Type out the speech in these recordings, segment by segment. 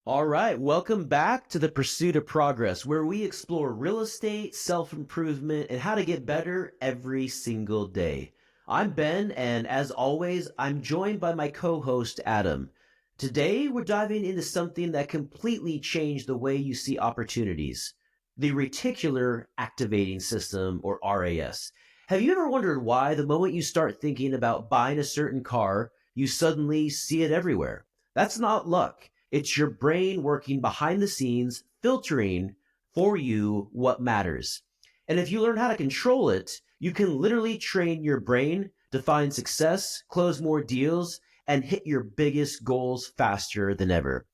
All right, welcome back to the Pursuit of Progress, where we explore real estate, self-improvement, and how to get better every single day. I'm Ben, and as always, I'm joined by my co-host, Adam. Today, we're diving into something that completely changed the way you see opportunities, the Reticular Activating System, or RAS. Have you ever wondered why the moment you start thinking about buying a certain car, you suddenly see it everywhere? That's not luck. It's your brain working behind the scenes, filtering for you what matters. And if you learn how to control it, you can literally train your brain to find success, close more deals, and hit your biggest goals faster than ever.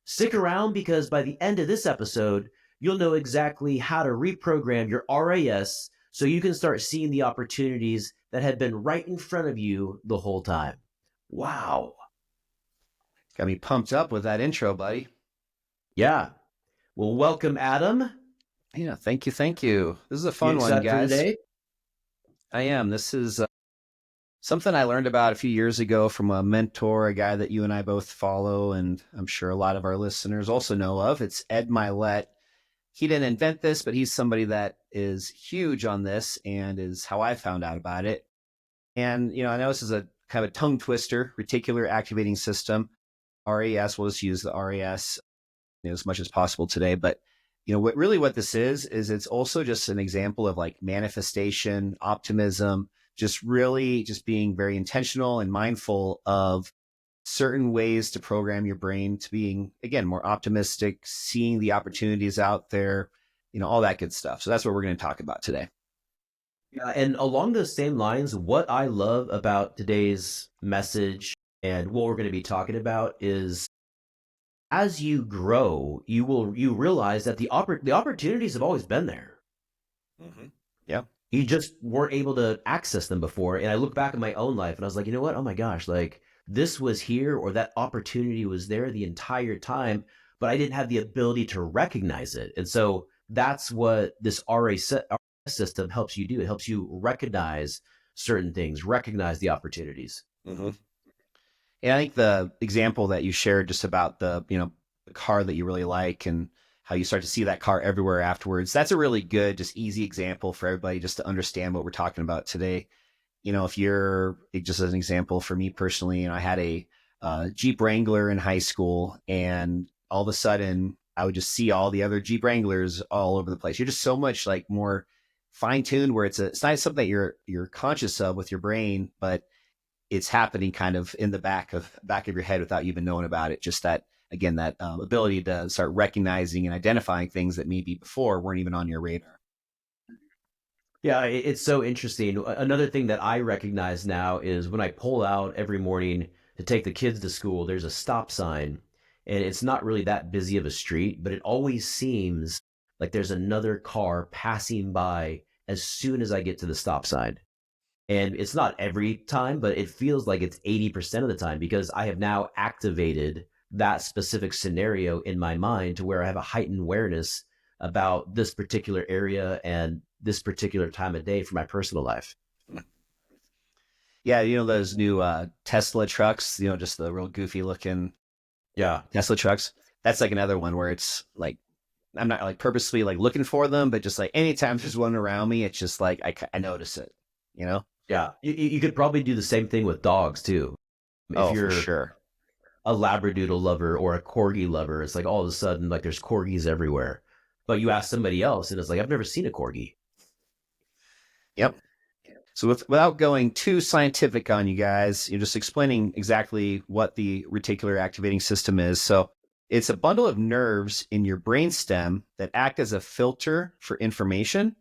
Stick around because by the end of this episode, you'll know exactly how to reprogram your RAS so you can start seeing the opportunities that had been right in front of you the whole time. Wow. Got me pumped up with that intro, buddy. Yeah. Well, welcome, Adam. Yeah, thank you, thank you. This is a You fun one, excited for guys. today? I am. This is something I learned about a few years ago from a mentor, a guy that you and I both follow, and I'm sure a lot of our listeners also know of. It's Ed Milet. He didn't invent this, but he's somebody that is huge on this and is how I found out about it. And, I know this is a kind of a tongue twister, reticular activating system. RAS, we'll just use the RAS as much as possible today. But what this is it's also just an example of like manifestation, optimism, just really just being very intentional and mindful of certain ways to program your brain to being, again, more optimistic, seeing the opportunities out there, all that good stuff. So that's what we're going to talk about today. Yeah, and along those same lines, what I love about today's message and what we're going to be talking about is as you grow, you realize that the opportunities have always been there. Mm-hmm. Yeah. You just weren't able to access them before. And I look back at my own life and I was like, you know what? Oh my gosh, like this was here or that opportunity was there the entire time, but I didn't have the ability to recognize it. And so that's what this system helps you do. It helps you recognize certain things, recognize the opportunities. Mm-hmm. And I think the example that you shared just about the car that you really like and how you start to see that car everywhere afterwards, that's a really good, just easy example for everybody just to understand what we're talking about today. If you're just as an example for me personally, I had a Jeep Wrangler in high school, and all of a sudden I would just see all the other Jeep Wranglers all over the place. You're just so much like more fine tuned where it's not something that you're conscious of with your brain, but it's happening kind of in the back of your head without you even knowing about it. Just that, again, that ability to start recognizing and identifying things that maybe before weren't even on your radar. Yeah, it's so interesting. Another thing that I recognize now is when I pull out every morning to take the kids to school, there's a stop sign, and it's not really that busy of a street, but it always seems like there's another car passing by as soon as I get to the stop sign. And it's not every time, but it feels like it's 80% of the time because I have now activated that specific scenario in my mind to where I have a heightened awareness about this particular area and this particular time of day for my personal life. Yeah, those new Tesla trucks, just the real goofy looking Yeah. Tesla trucks. That's like another one where it's like I'm not like purposely like looking for them, but just like anytime there's one around me, it's just like I notice it, you know? Yeah. You could probably do the same thing with dogs too. If Oh, for you're sure. a Labradoodle lover or a Corgi lover, it's like all of a sudden, like there's Corgis everywhere. But you ask somebody else and it's like, I've never seen a Corgi. Yep. So without going too scientific on you guys, you're just explaining exactly what the reticular activating system is. So it's a bundle of nerves in your brainstem that act as a filter for information.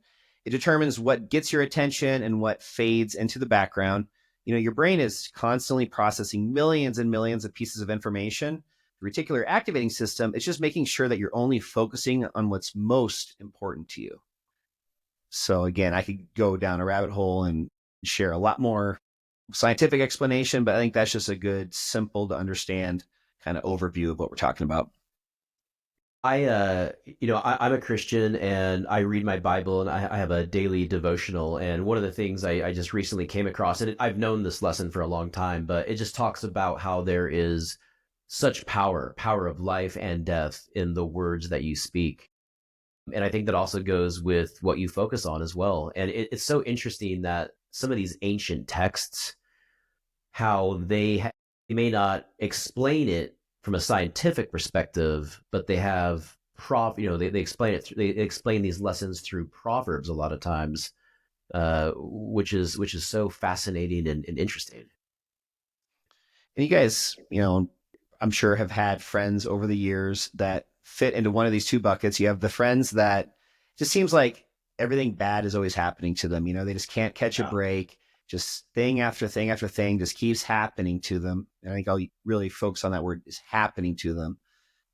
It determines what gets your attention and what fades into the background. Your brain is constantly processing millions and millions of pieces of information. The reticular activating system, it's just making sure that you're only focusing on what's most important to you. So again, I could go down a rabbit hole and share a lot more scientific explanation, but I think that's just a good, simple to understand kind of overview of what we're talking about. I'm a Christian and I read my Bible and I have a daily devotional. And one of the things I just recently came across, and I've known this lesson for a long time, but it just talks about how there is such power of life and death in the words that you speak. And I think that also goes with what you focus on as well. And it's so interesting that some of these ancient texts, how they may not explain it from a scientific perspective, but they have they explain it they explain these lessons through proverbs a lot of times, which is so fascinating and interesting. And you guys, I'm sure have had friends over the years that fit into one of these two buckets. You have the friends that just seems like everything bad is always happening to them. They just can't catch a Yeah. break. Just thing after thing after thing just keeps happening to them. And I think I'll really focus on that word is happening to them.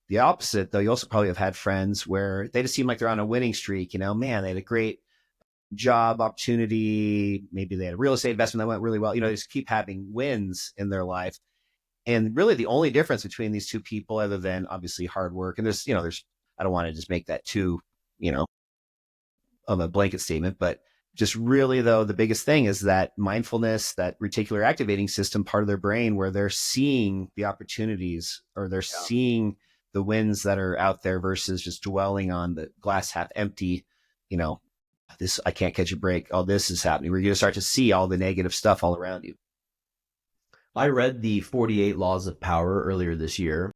The opposite, though, you also probably have had friends where they just seem like they're on a winning streak. Man, they had a great job opportunity. Maybe they had a real estate investment that went really well. They just keep having wins in their life. And really the only difference between these two people, other than obviously hard work, and I don't want to just make that too, you know, of a blanket statement, but just really though, the biggest thing is that mindfulness, that reticular activating system part of their brain where they're seeing the opportunities or they're Yeah. seeing the wins that are out there versus just dwelling on the glass half empty, you know, this, I can't catch a break. Oh, this is happening. We're going to start to see all the negative stuff all around you. I read the 48 Laws of Power earlier this year,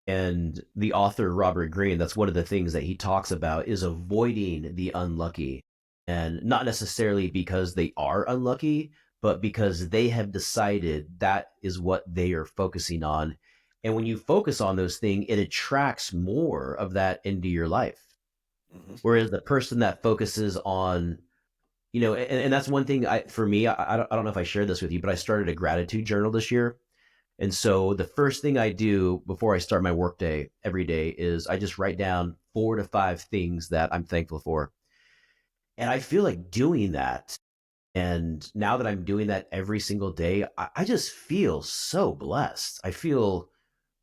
and the author Robert Greene, that's one of the things that he talks about is avoiding the unlucky. And not necessarily because they are unlucky, but because they have decided that is what they are focusing on. And when you focus on those things, it attracts more of that into your life. Mm-hmm. Whereas the person that focuses on, and that's one thing for me, I don't know if I shared this with you, but I started a gratitude journal this year. And so the first thing I do before I start my workday every day is I just write down 4 to 5 things that I'm thankful for. And I feel like doing that. And now that I'm doing that every single day, I just feel so blessed. I feel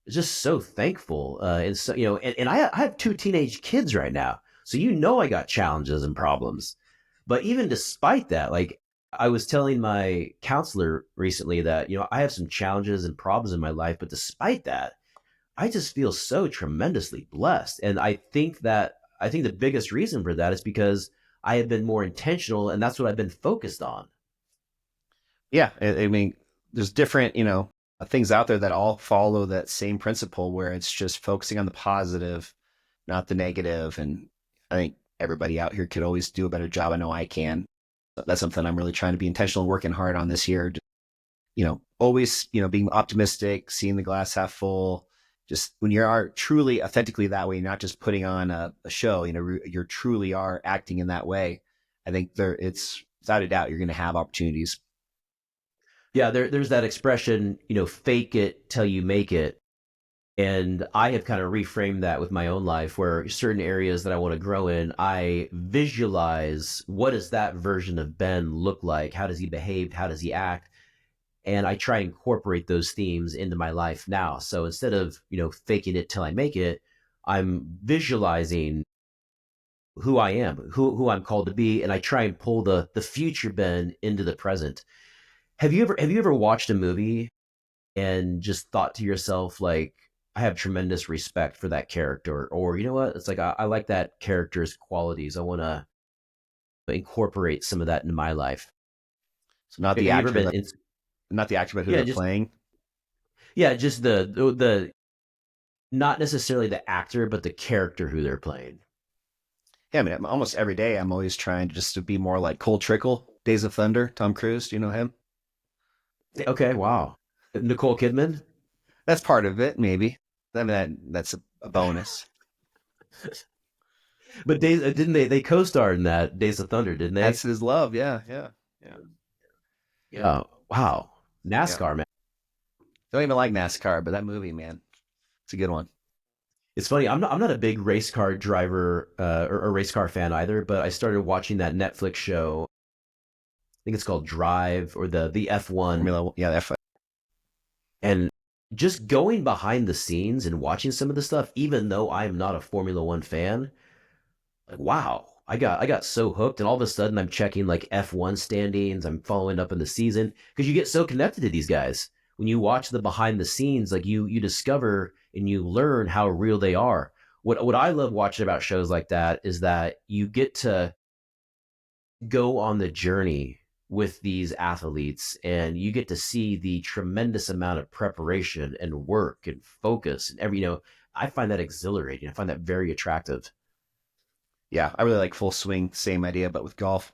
just so thankful. And so, and I have 2 teenage kids right now. So, I got challenges and problems. But even despite that, like I was telling my counselor recently that, I have some challenges and problems in my life. But despite that, I just feel so tremendously blessed. And I think the biggest reason for that is because I have been more intentional and that's what I've been focused on. Yeah, I mean, there's different, things out there that all follow that same principle where it's just focusing on the positive, not the negative. And I think everybody out here could always do a better job. I know I can. That's something I'm really trying to be intentional, working hard on this year. Always, being optimistic, seeing the glass half full. Just when you are truly authentically that way, you're not just putting on a show, you're truly are acting in that way. I think it's without a doubt, you're going to have opportunities. Yeah, there's that expression, fake it till you make it. And I have kind of reframed that with my own life where certain areas that I want to grow in, I visualize what does that version of Ben look like? How does he behave? How does he act? And I try and incorporate those themes into my life now. So instead of, faking it till I make it, I'm visualizing who I am, who I'm called to be, and I try and pull the future Ben into the present. Have you ever watched a movie and just thought to yourself like, I have tremendous respect for that character, or you know what, it's like I like that character's qualities, I want to incorporate some of that into my life. So not Have the you ever actor been that in? not the actor, but who Yeah, they're just playing. yeah, just the not necessarily the actor but the character who they're playing. Yeah, I mean, almost every day I'm always trying just to be more like Cole Trickle, Days of Thunder, Tom Cruise. Do you know him? Okay, wow. Nicole Kidman. That's part of it, maybe. I mean, that's a bonus. But Days didn't they co-starred in that Days of Thunder, didn't they? That's his love. Yeah, yeah, yeah, Yeah. Wow. yeah. NASCAR, man. Don't even like NASCAR, but that movie, man, it's a good one. It's funny. I'm not a big race car driver or race car fan either, but I started watching that Netflix show. I think it's called Drive or the F1, Formula, yeah, F. and just going behind the scenes and watching some of the stuff, even though I am not a Formula One fan, like wow, I got so hooked, and all of a sudden I'm checking like F1 standings. I'm following up in the season because you get so connected to these guys. when you watch the behind the scenes, like you discover and you learn how real they are. What I love watching about shows like that is that you get to go on the journey with these athletes and you get to see the tremendous amount of preparation and work and focus and I find that exhilarating. I find that very attractive. Yeah, I really like Full Swing, same idea, but with golf.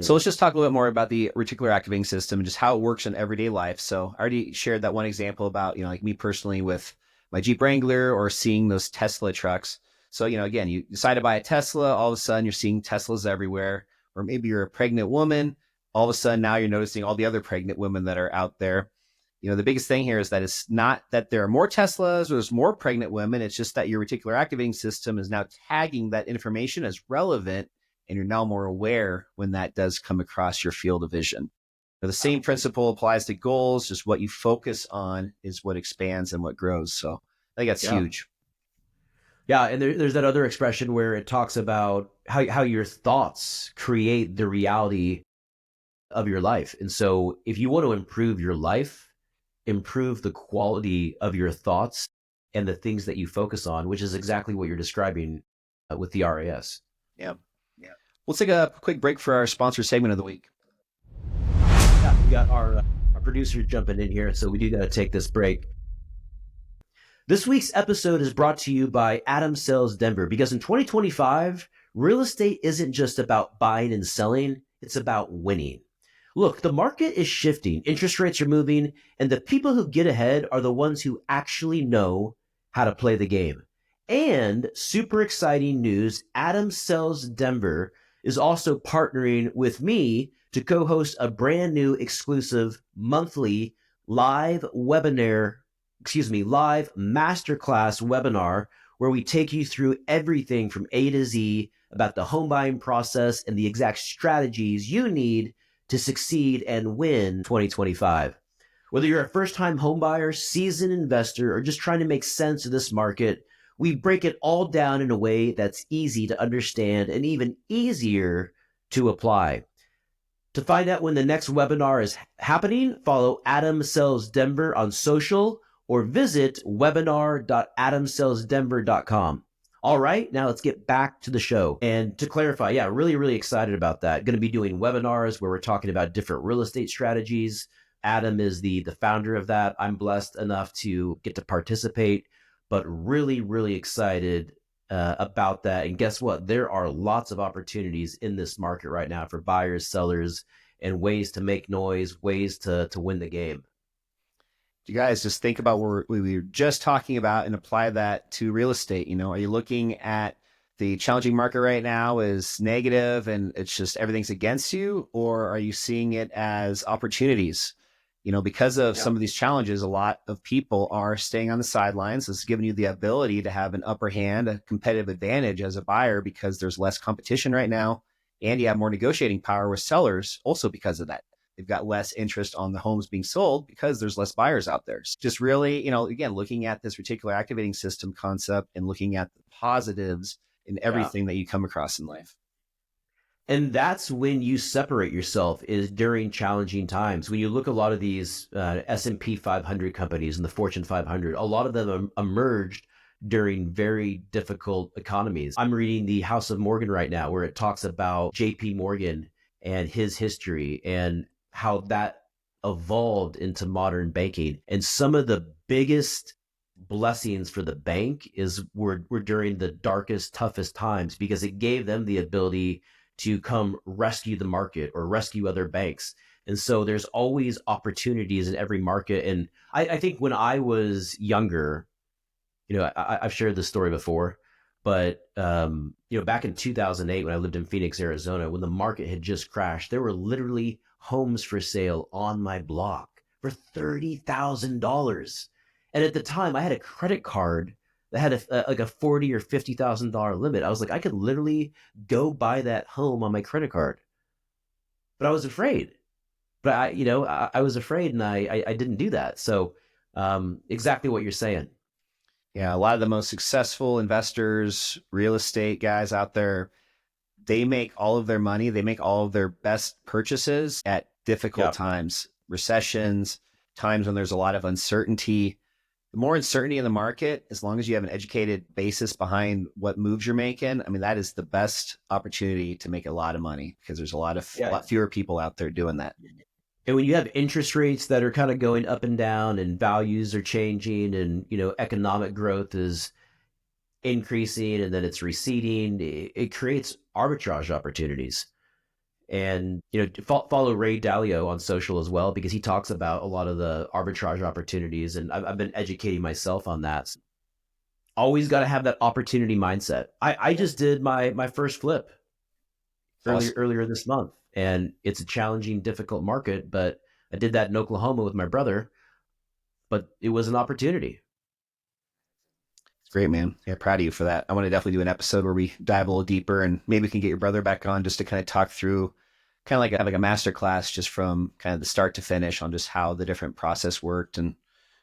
So Mm. let's just talk a little bit more about the reticular activating system and just how it works in everyday life. So I already shared that one example about, like me personally with my Jeep Wrangler or seeing those Tesla trucks. So, again, you decide to buy a Tesla, all of a sudden you're seeing Teslas everywhere. Or maybe you're a pregnant woman, all of a sudden now you're noticing all the other pregnant women that are out there. The biggest thing here is that it's not that there are more Teslas or there's more pregnant women. It's just that your reticular activating system is now tagging that information as relevant, and you're now more aware when that does come across your field of vision. Now, the same principle applies to goals. Just what you focus on is what expands and what grows. So I think that's Yeah. huge. Yeah, and there's that other expression where it talks about how your thoughts create the reality of your life. And so if you want to improve your life, improve the quality of your thoughts and the things that you focus on, which is exactly what you're describing with the RAS. Yeah. We'll take a quick break for our sponsor segment of the week. Yeah, we got our producer jumping in here, so we do got to take this break. This week's episode is brought to you by Adam Sells Denver because in 2025, real estate isn't just about buying and selling, it's about winning. Look, the market is shifting, interest rates are moving, and the people who get ahead are the ones who actually know how to play the game. And super exciting news, Adam Sells Denver is also partnering with me to co-host a brand new exclusive monthly live webinar, live masterclass webinar where we take you through everything from A to Z about the home buying process and the exact strategies you need to succeed and win 2025. Whether you're a first time homebuyer, seasoned investor, or just trying to make sense of this market, we break it all down in a way that's easy to understand and even easier to apply. To find out when the next webinar is happening, follow Adam Sells Denver on social or visit webinar.adamsellsdenver.com. All right, now let's get back to the show. And to clarify, yeah, really, really excited about that. Going to be doing webinars where we're talking about different real estate strategies. Adam is the founder of that. I'm blessed enough to get to participate, but really, really excited about that. And guess what? There are lots of opportunities in this market right now for buyers, sellers, and ways to make noise, ways to win the game. You guys just think about what we were just talking about and apply that to real estate. Are you looking at the challenging market right now as negative and it's just everything's against you, or are you seeing it as opportunities? Because of Yeah. some of these challenges, a lot of people are staying on the sidelines. This is giving you the ability to have an upper hand, a competitive advantage as a buyer because there's less competition right now. And you have more negotiating power with sellers also because of that. They've got less interest on the homes being sold because there's less buyers out there. So just really, again, looking at this reticular activating system concept and looking at the positives in Yeah. everything that you come across in life. And that's when you separate yourself is during challenging times. When you look at a lot of these S&P 500 companies and the Fortune 500, a lot of them emerged during very difficult economies. I'm reading the House of Morgan right now, where it talks about JP Morgan and his history and how that evolved into modern banking. And some of the biggest blessings for the bank were during the darkest, toughest times because it gave them the ability to come rescue the market or rescue other banks. And so there's always opportunities in every market. And I think when I was younger, I've shared this story before, but back in 2008, when I lived in Phoenix, Arizona, when the market had just crashed, there were literally homes for sale on my block for $30,000. And at the time, I had a credit card that had like a $40,000 or $50,000 limit. I was like, I could literally go buy that home on my credit card, but I was afraid. But I was afraid, and I didn't do that. So exactly what you're saying. Yeah, a lot of the most successful investors, real estate guys out there, they make all of their money, they make all of their best purchases at difficult Yeah. times, recessions, times when there's a lot of uncertainty, the more uncertainty in the market, as long as you have an educated basis behind what moves you're making, I mean, that is the best opportunity to make a lot of money because there's a Yeah. lot fewer people out there doing that. And when you have interest rates that are kind of going up and down and values are changing and, economic growth is increasing and then it's receding, it creates arbitrage opportunities. And, follow Ray Dalio on social as well, because he talks about a lot of the arbitrage opportunities. And I've been educating myself on that. Always got to have that opportunity mindset. I just did my first flip Awesome. earlier this month, and it's a challenging, difficult market, but I did that in Oklahoma with my brother, but it was an opportunity. It's great, man. Yeah, proud of you for that. I want to definitely do an episode where we dive a little deeper and maybe we can get your brother back on just to kind of talk through kind of like a master class just from kind of the start to finish on just how the different process worked and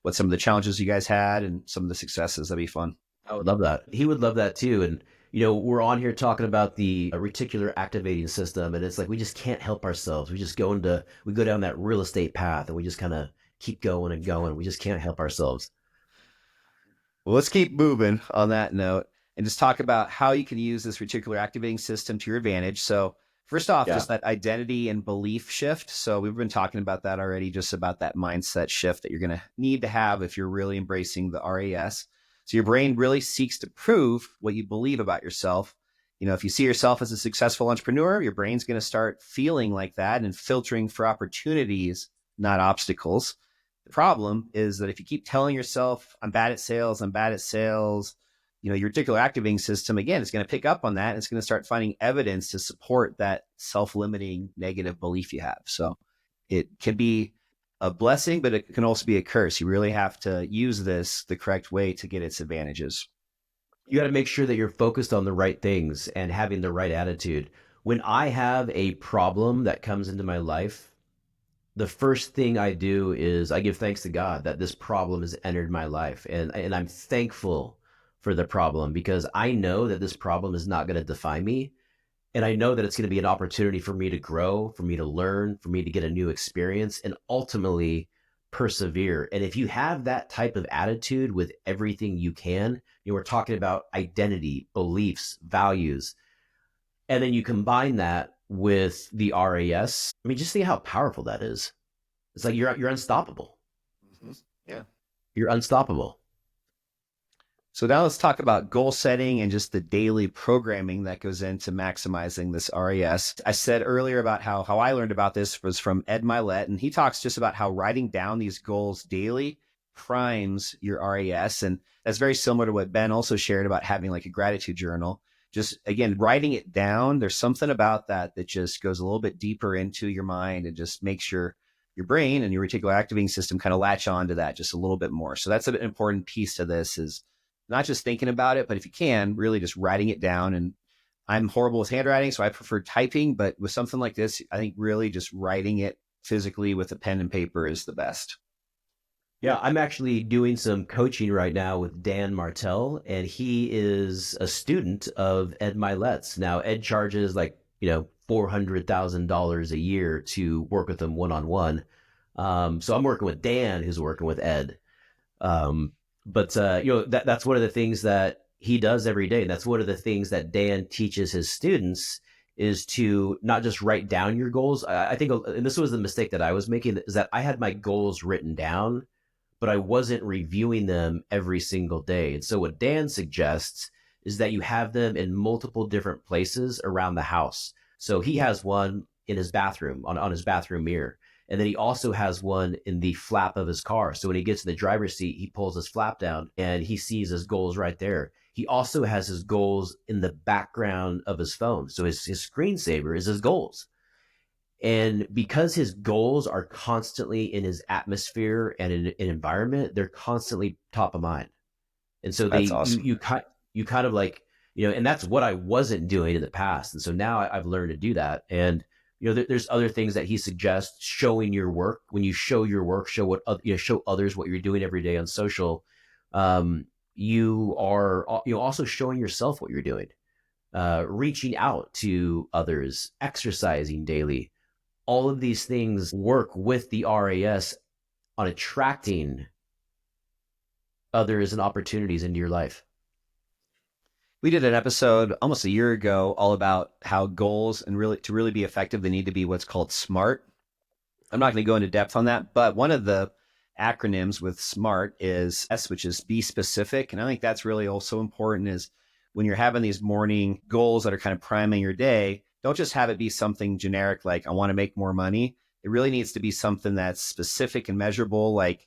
what some of the challenges you guys had and some of the successes. That'd be fun. I would love that. He would love that too. And, we're on here talking about the reticular activating system, and it's like we just can't help ourselves. We go down that real estate path, and we just kind of keep going and going. We just can't help ourselves. Well, let's keep moving on that note and just talk about how you can use this reticular activating system to your advantage. So, first off, Yeah. just that identity and belief shift. So, we've been talking about that already, just about that mindset shift that you're going to need to have if you're really embracing the RAS. So, your brain really seeks to prove what you believe about yourself. If you see yourself as a successful entrepreneur, your brain's going to start feeling like that and filtering for opportunities, not obstacles. The problem is that if you keep telling yourself, I'm bad at sales, your reticular activating system, again, is going to pick up on that. And it's going to start finding evidence to support that self-limiting negative belief you have. So it can be a blessing, but it can also be a curse. You really have to use this the correct way to get its advantages. You got to make sure that you're focused on the right things and having the right attitude. When I have a problem that comes into my life, the first thing I do is I give thanks to God that this problem has entered my life. And I'm thankful for the problem, because I know that this problem is not going to define me. And I know that it's going to be an opportunity for me to grow, for me to learn, for me to get a new experience, and ultimately persevere. And if you have that type of attitude with everything you can, we're talking about identity, beliefs, values, and then you combine that with the RAS. I mean, just think how powerful that is. It's like you're unstoppable. Mm-hmm. Yeah. You're unstoppable. So now let's talk about goal setting and just the daily programming that goes into maximizing this RAS. I said earlier about how I learned about this was from Ed Milet, and he talks just about how writing down these goals daily primes your RAS. And that's very similar to what Ben also shared about having like a gratitude journal. Just again, writing it down, there's something about that that just goes a little bit deeper into your mind and just makes your brain and your reticular activating system kind of latch on to that just a little bit more. So that's an important piece to this is not just thinking about it, but if you can, really just writing it down. And I'm horrible with handwriting, so I prefer typing. But with something like this, I think really just writing it physically with a pen and paper is the best. Yeah, I'm actually doing some coaching right now with Dan Martell, and he is a student of Ed Milet's. Now, Ed charges like, $400,000 a year to work with him one on one. So I'm working with Dan, who's working with Ed. But that's one of the things that he does every day. And that's one of the things that Dan teaches his students is to not just write down your goals. I think, and this was the mistake that I was making, is that I had my goals written down, but I wasn't reviewing them every single day. And so what Dan suggests is that you have them in multiple different places around the house. So he has one in his bathroom, on his bathroom mirror. And then he also has one in the flap of his car. So when he gets in the driver's seat, he pulls his flap down and he sees his goals right there. He also has his goals in the background of his phone. So his screensaver is his goals. And because his goals are constantly in his atmosphere and in an environment, they're constantly top of mind. And so That's awesome. you kind of like, and that's what I wasn't doing in the past. And so now I've learned to do that. And there's other things that he suggests: showing your work. When you show your work, show others what you're doing every day on social. You are also showing yourself what you're doing, reaching out to others, exercising daily. All of these things work with the RAS on attracting others and opportunities into your life? We did an episode almost a year ago all about how goals and really to really be effective, they need to be what's called SMART. I'm not going to go into depth on that, but one of the acronyms with SMART is S, which is be specific. And I think that's really also important is when you're having these morning goals that are kind of priming your day, don't just have it be something generic like I want to make more money. It really needs to be something that's specific and measurable, like,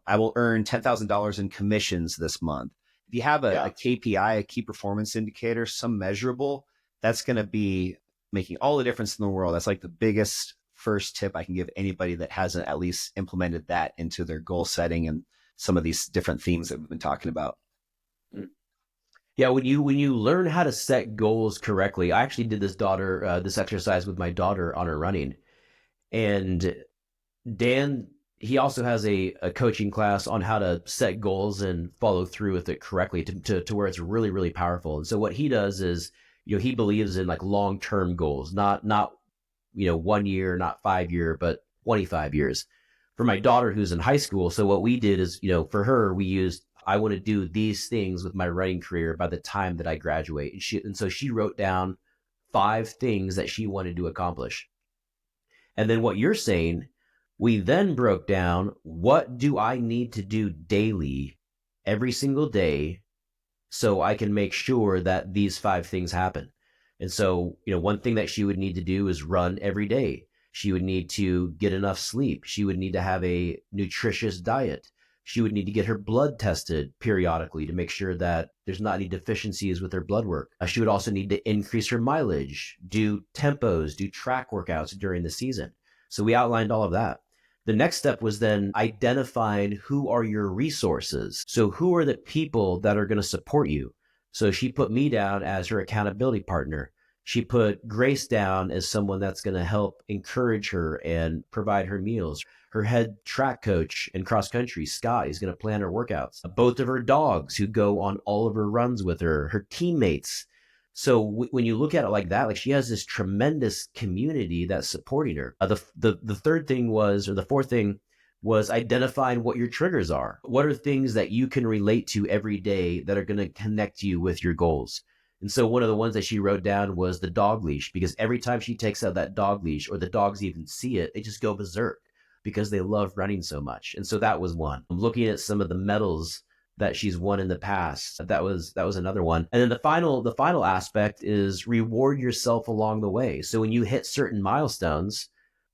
I will earn $10,000 in commissions this month. If you have a Yeah. KPI, a key performance indicator, some measurable, that's going to be making all the difference in the world. That's like the biggest first tip I can give anybody that hasn't at least implemented that into their goal setting and some of these different themes that we've been talking about. Yeah, when you learn how to set goals correctly, I actually did this exercise with my daughter on her running, and Dan, he also has a coaching class on how to set goals and follow through with it correctly to where it's really, really powerful. And so what he does is, he believes in like long-term goals, not 1 year, not 5 year, but 25 years. For my daughter who's in high school, so what we did is, for her, we used, I want to do these things with my running career by the time that I graduate. And so she wrote down 5 things that she wanted to accomplish. And then what you're saying, we then broke down, what do I need to do daily, every single day, so I can make sure that these 5 things happen. And so, one thing that she would need to do is run every day. She would need to get enough sleep. She would need to have a nutritious diet. She would need to get her blood tested periodically to make sure that there's not any deficiencies with her blood work. She would also need to increase her mileage, do tempos, do track workouts during the season. So we outlined all of that. The next step was then identifying who are your resources. So who are the people that are going to support you? So she put me down as her accountability partner. She put Grace down as someone that's going to help encourage her and provide her meals. Her head track coach in cross country, Scott, is going to plan her workouts. Both of her dogs who go on all of her runs with her teammates. So when you look at it like that, like she has this tremendous community that's supporting her. The third thing was, or the fourth thing was identifying what your triggers are. What are things that you can relate to every day that are going to connect you with your goals? And so one of the ones that she wrote down was the dog leash, because every time she takes out that dog leash or the dogs even see it, they just go berserk because they love running so much. And so that was one. I'm looking at some of the medals that she's won in the past. That was another one. And then the final aspect is reward yourself along the way. So when you hit certain milestones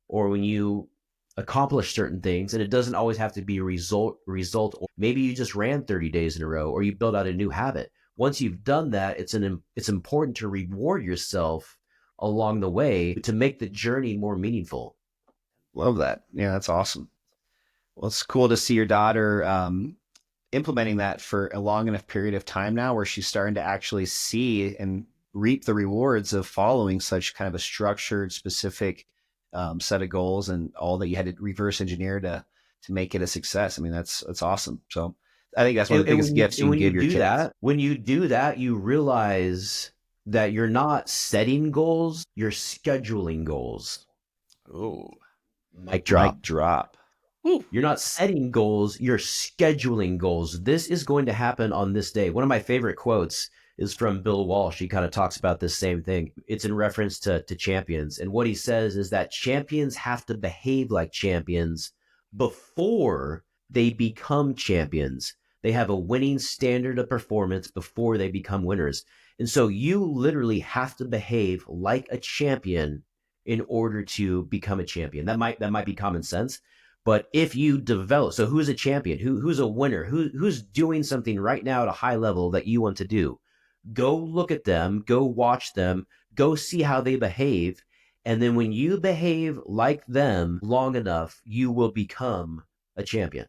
or when you accomplish certain things, and it doesn't always have to be a result, or maybe you just ran 30 days in a row or you built out a new habit. Once you've done that, it's important to reward yourself along the way to make the journey more meaningful. Love that. Yeah, that's awesome. Well, it's cool to see your daughter implementing that for a long enough period of time now where she's starting to actually see and reap the rewards of following such kind of a structured, specific set of goals and all that you had to reverse engineer to make it a success. I mean, that's awesome. So I think that's one of And, the and biggest when you gifts you and can when you give your do kids. that, you realize that you're not setting goals, you're scheduling goals. Oh, Mic mic drop. drop. Woo. You're not setting goals, you're scheduling goals. This is going to happen on this day. One of my favorite quotes is from Bill Walsh. He kind of talks about this same thing. It's in reference to champions. And what he says is that champions have to behave like champions before they become champions. They have a winning standard of performance before they become winners. And so you literally have to behave like a champion in order to become a champion. That might be common sense, but if you develop, so who's a champion? Who's a winner? Who's doing something right now at a high level that you want to do? Go look at them, go watch them, go see how they behave. And then when you behave like them long enough, you will become a champion.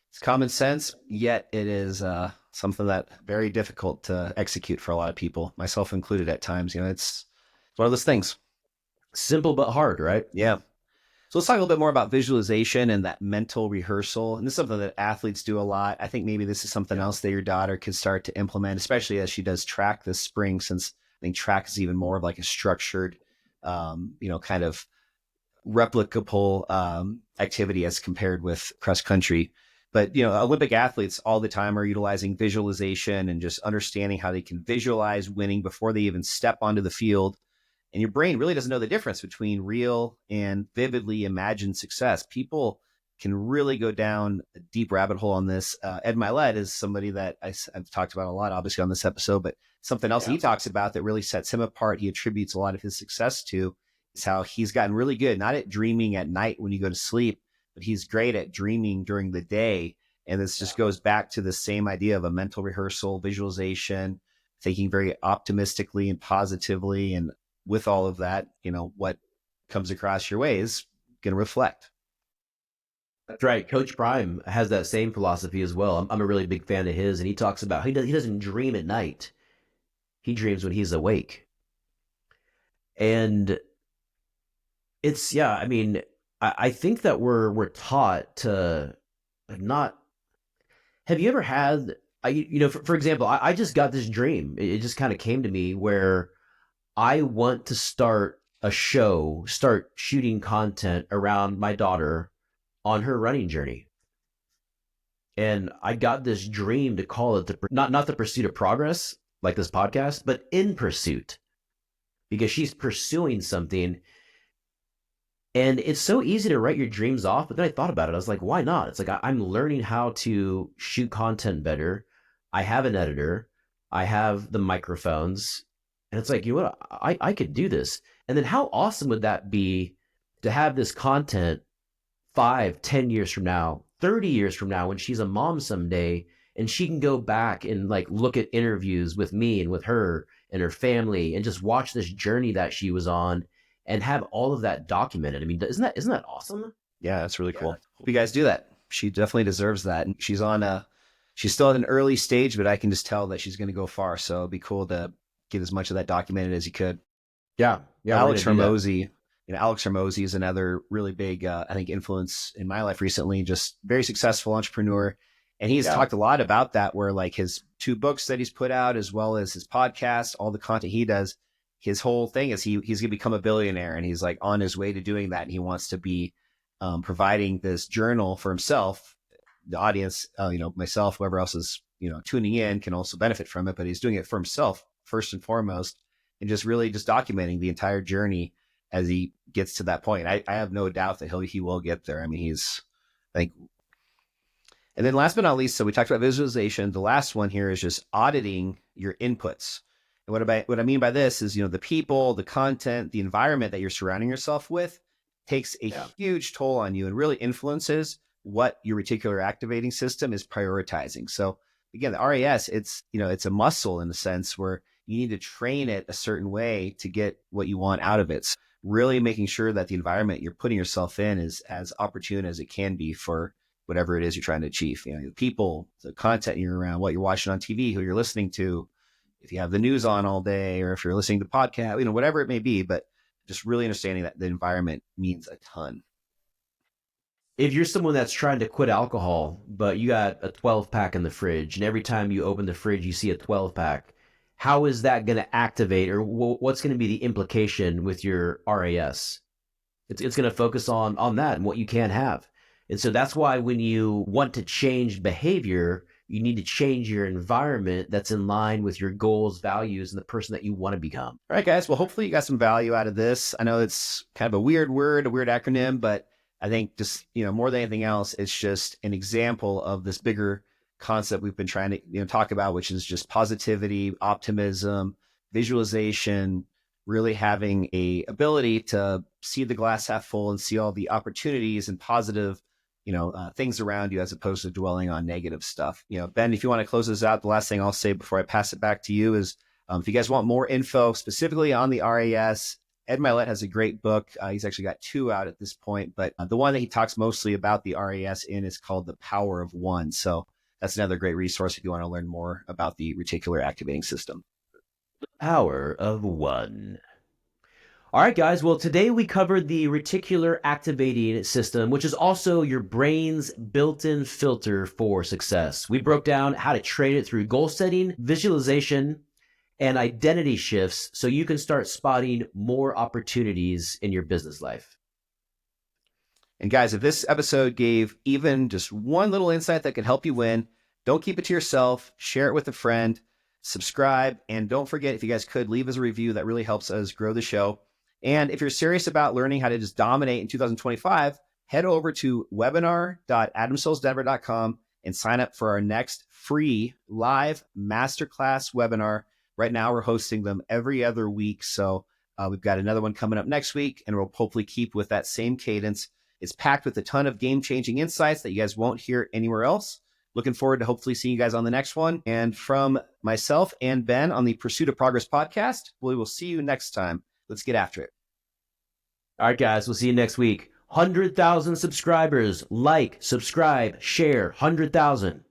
It's common sense, yet it is something that very difficult to execute for a lot of people, myself included at times. It's one of those things. Simple but hard, right? Yeah. So let's talk a little bit more about visualization and that mental rehearsal. And this is something that athletes do a lot. I think maybe this is something Yeah. else that your daughter could start to implement, especially as she does track this spring, since I think track is even more of like a structured, kind of replicable activity as compared with cross country. But Olympic athletes all the time are utilizing visualization and just understanding how they can visualize winning before they even step onto the field. And your brain really doesn't know the difference between real and vividly imagined success. People can really go down a deep rabbit hole on this. Ed Milet is somebody that I've talked about a lot, obviously, on this episode, but something else he talks about that really sets him apart, he attributes a lot of his success to, is how he's gotten really good, not at dreaming at night when you go to sleep, but he's great at dreaming during the day. And this just goes back to the same idea of a mental rehearsal, visualization, thinking very optimistically and positively. And with all of that, what comes across your way is going to reflect. That's right. Coach Prime has that same philosophy as well. I'm a really big fan of his, and he talks about he doesn't dream at night. He dreams when he's awake. And it's, yeah, I mean, I think that we're taught to not. Have you ever had, for example, I just got this dream. It just kind of came to me where I want to start shooting content around my daughter on her running journey. And I got this dream to call it not the pursuit of progress, like this podcast, but in pursuit, because she's pursuing something. And it's so easy to write your dreams off. But then I thought about it. I was like, why not? It's like I'm learning how to shoot content better. I have an editor. I have the microphones. And it's like, you know what? I could do this. And then how awesome would that be to have this content 5, 10 years from now, 30 years from now, when she's a mom someday, and she can go back and like look at interviews with me and with her and her family and just watch this journey that she was on and have all of that documented. I mean, isn't that awesome? Yeah, that's really cool. Hope you guys do that. She definitely deserves that. And she's still at an early stage, but I can just tell that she's going to go far. So it'd be cool to get as much of that documented as you could. Yeah. Alex Hormozy, Alex Hormozy is another really big, I think, influence in my life recently. Just very successful entrepreneur, and he's talked a lot about that. Where like his 2 books that he's put out, as well as his podcast, all the content he does, his whole thing is he's going to become a billionaire, and he's like on his way to doing that. And he wants to be providing this journal for himself. The audience, myself, whoever else is tuning in, can also benefit from it. But he's doing it for himself first and foremost, and just really just documenting the entire journey as he gets to that point. I have no doubt that he will get there. I mean, I think. And then last but not least, so we talked about visualization. The last one here is just auditing your inputs. And what I mean by this is, the people, the content, the environment that you're surrounding yourself with takes a huge toll on you and really influences what your reticular activating system is prioritizing. So again, the RAS, it's a muscle in a sense where you need to train it a certain way to get what you want out of it. So really making sure that the environment you're putting yourself in is as opportune as it can be for whatever it is you're trying to achieve. The people, the content you're around, what you're watching on TV, who you're listening to, if you have the news on all day, or if you're listening to podcast, whatever it may be, but just really understanding that the environment means a ton. If you're someone that's trying to quit alcohol, but you got a 12-pack in the fridge, and every time you open the fridge, you see a 12-pack, how is that going to activate, or what's going to be the implication with your RAS? It's going to focus on that and what you can have. And so that's why when you want to change behavior, you need to change your environment that's in line with your goals, values, and the person that you want to become. All right, guys. Well, hopefully you got some value out of this. I know it's kind of a weird word, a weird acronym, but I think just, more than anything else, it's just an example of this bigger concept we've been trying to, talk about, which is just positivity, optimism, visualization, really having a ability to see the glass half full and see all the opportunities and positive, things around you, as opposed to dwelling on negative stuff. Ben, if you want to close this out, the last thing I'll say before I pass it back to you is, if you guys want more info specifically on the RAS, Ed Milet has a great book. He's actually got 2 out at this point, but the one that he talks mostly about the RAS in is called The Power of One. So that's another great resource if you want to learn more about the reticular activating system. The power of one. All right, guys. Well, today we covered the reticular activating system, which is also your brain's built-in filter for success. We broke down how to train it through goal setting, visualization, and identity shifts so you can start spotting more opportunities in your business life. And guys, if this episode gave even just one little insight that could help you win, don't keep it to yourself. Share it with a friend, subscribe, and don't forget, if you guys could, leave us a review. That really helps us grow the show. And if you're serious about learning how to just dominate in 2025, head over to webinar.adamsoulsdenver.com and sign up for our next free live masterclass webinar. Right now, we're hosting them every other week. So we've got another one coming up next week, and we'll hopefully keep with that same cadence. It's packed with a ton of game-changing insights that you guys won't hear anywhere else. Looking forward to hopefully seeing you guys on the next one. And from myself and Ben on the Pursuit of Progress podcast, we will see you next time. Let's get after it. All right, guys, we'll see you next week. 100,000 subscribers. Like, subscribe, share, 100,000.